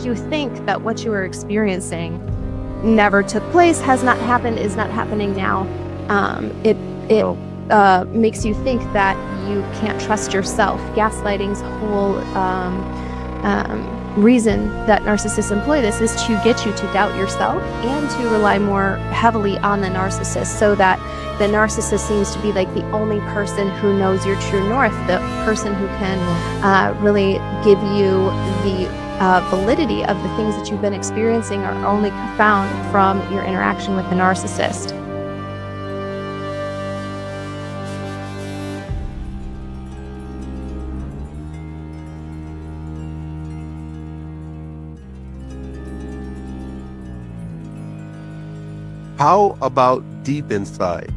you think that what you were experiencing never took place, has not happened, is not happening now. It makes you think that you can't trust yourself. Gaslighting's whole reason that narcissists employ this is to get you to doubt yourself and to rely more heavily on the narcissist, so that the narcissist seems to be like the only person who knows your true north, the person who can really give you the validity of the things that you've been experiencing are only found from your interaction with the narcissist. How about deep inside?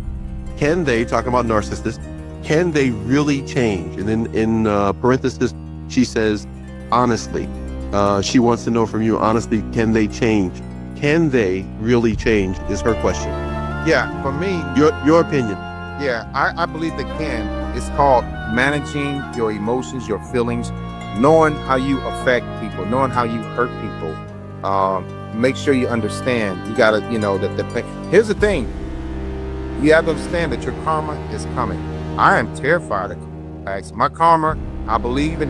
Can they, talking about narcissists, can they really change? And then in parenthesis, she says, honestly, she wants to know from you, honestly, can they change? Can they really change is her question. Yeah, for me, Your opinion. yeah, I believe they can. It's called managing your emotions, your feelings, knowing how you affect people, knowing how you hurt people. Make sure you understand. You gotta, here's the thing. You have to understand that your karma is coming. I am terrified of karma. My karma, I have to believe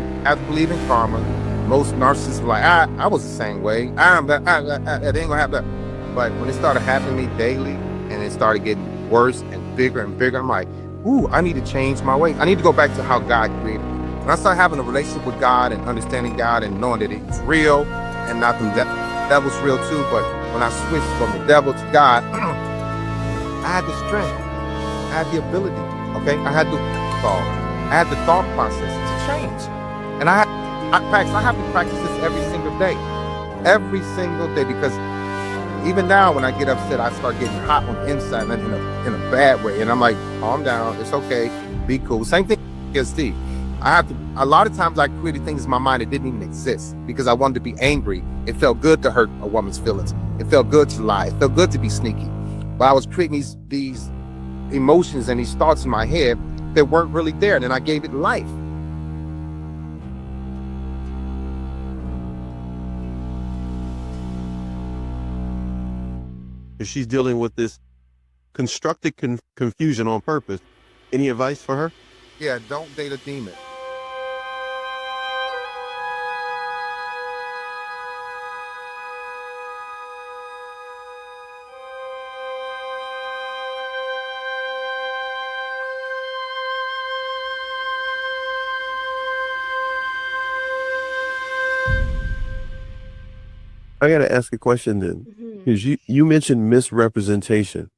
in karma. Most narcissists are like, I was the same way. It ain't gonna happen. But when it started happening to me daily and it started getting worse and bigger, I'm like, ooh, I need to change my ways. I need to go back to how God created me. When I started having a relationship with God and understanding God and knowing that it's real and not the devil, that was real too. But when I switched from the devil to God, I had the strength, I had the ability, okay? I had the thought process to change. And I have to practice this every single day, because even now when I get upset, I start getting hot on the inside and in a bad way. And I'm like, calm down, it's okay, be cool. Same thing as Steve. A lot of times I created things in my mind that didn't even exist because I wanted to be angry. It felt good to hurt a woman's feelings. It felt good to lie. It felt good to be sneaky. But I was creating these emotions and these thoughts in my head that weren't really there. And then I gave it life. If she's dealing with this constructed confusion on purpose, any advice for her? Yeah, don't date a demon. I got to ask a question then, Mhm. because you mentioned misrepresentation.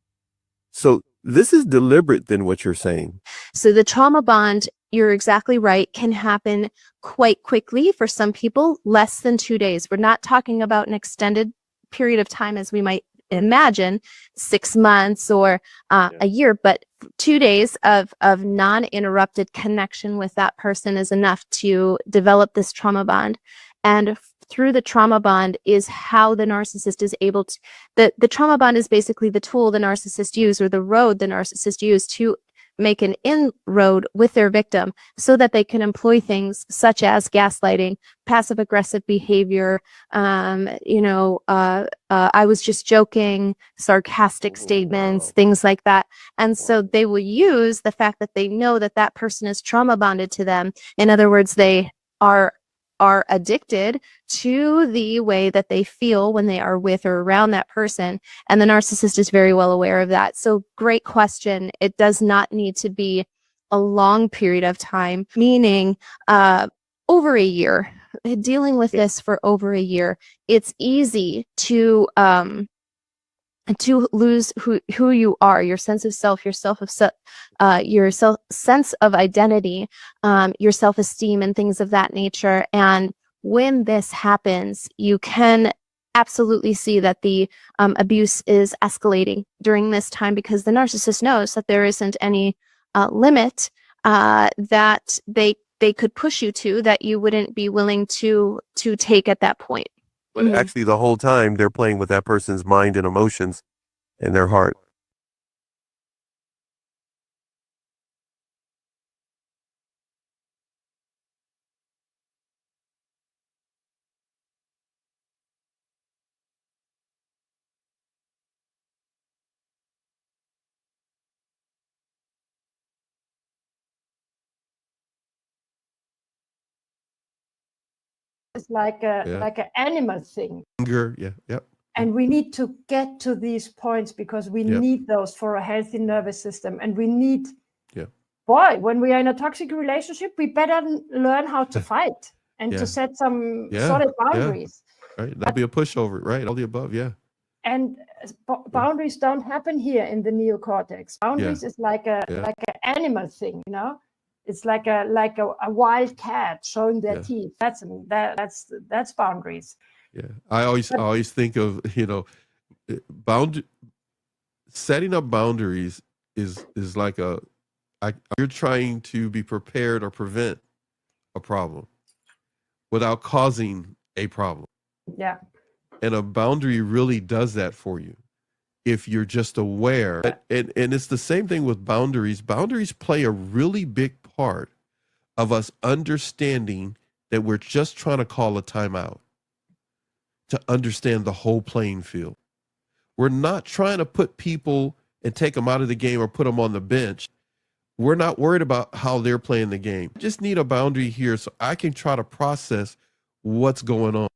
So this is deliberate than what you're saying. So the trauma bond, you're exactly right, can happen quite quickly for some people, less than 2 days. We're not talking about an extended period of time as we might imagine, 6 months or a year, but 2 days of non-interrupted connection with that person is enough to develop this trauma bond. And through the trauma bond is how the narcissist is able to, the trauma bond is basically the tool the narcissist use, or the road the narcissist use to make an inroad with their victim so that they can employ things such as gaslighting, passive aggressive behavior, I was just joking, sarcastic statements, things like that. And so they will use the fact that they know that that person is trauma bonded to them. In other words, they are addicted to the way that they feel when they are with or around that person. And the narcissist is very well aware of that. So great question. It does not need to be a long period of time, meaning over a year, dealing with this for over a year. It's easy to lose who you are, your sense of self, your sense of identity, your self-esteem, and things of that nature. And when this happens, you can absolutely see that the abuse is escalating during this time, because the narcissist knows that there isn't any limit that they could push you to that you wouldn't be willing to take at that point. But actually the whole time they're playing with that person's mind and emotions and their heart. It's like an animal thing. Anger, yeah, yep. And we need to get to these points because we need those for a healthy nervous system. And we need, boy, when we are in a toxic relationship, we better learn how to fight and to set some solid boundaries. Right, that'd be a pushover, right? All the above, And boundaries don't happen here in the neocortex. Boundaries is like an animal thing, you know. It's like a wild cat showing their teeth. That's boundaries. Yeah, I always think of, you know, setting up boundaries is like you're trying to be prepared or prevent a problem without causing a problem. Yeah. And a boundary really does that for you if you're just aware. And it's the same thing with boundaries. Boundaries play a really big part of us understanding that we're just trying to call a timeout, to understand the whole playing field. We're not trying to put people and take them out of the game or put them on the bench. We're not worried about how they're playing the game. Just need a boundary here so I can try to process what's going on.